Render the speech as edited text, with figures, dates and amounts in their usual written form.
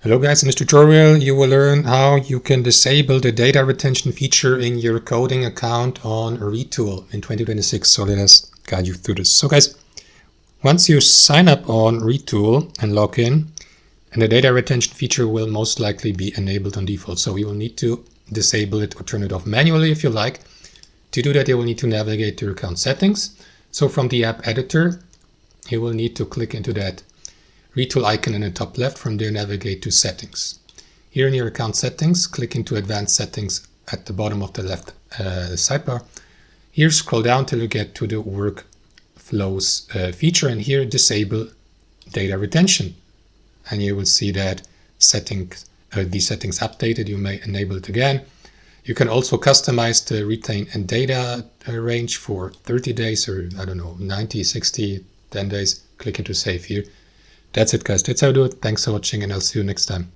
Hello guys, in this tutorial you will learn how you can disable the data retention feature in your coding account on Retool in 2026. So let us guide you through this. So guys, once you sign up on Retool and log in, and the data retention feature will most likely be enabled on default. So you will need to disable it or turn it off manually if you like. To do that, you will need to navigate to your account settings. So from the app editor, you will need to click into that Retool icon in the top left. From there, navigate to settings. Here in your account settings, click into advanced settings at the bottom of the left sidebar. Here, scroll down till you get to the workflows feature, and here disable data retention. And you will see that these settings updated. You may enable it again. You can also customize the retain and data range for 30 days or I don't know, 90, 60, 10 days. Click into save here. That's it guys, that's how I do it. Thanks for watching and I'll see you next time.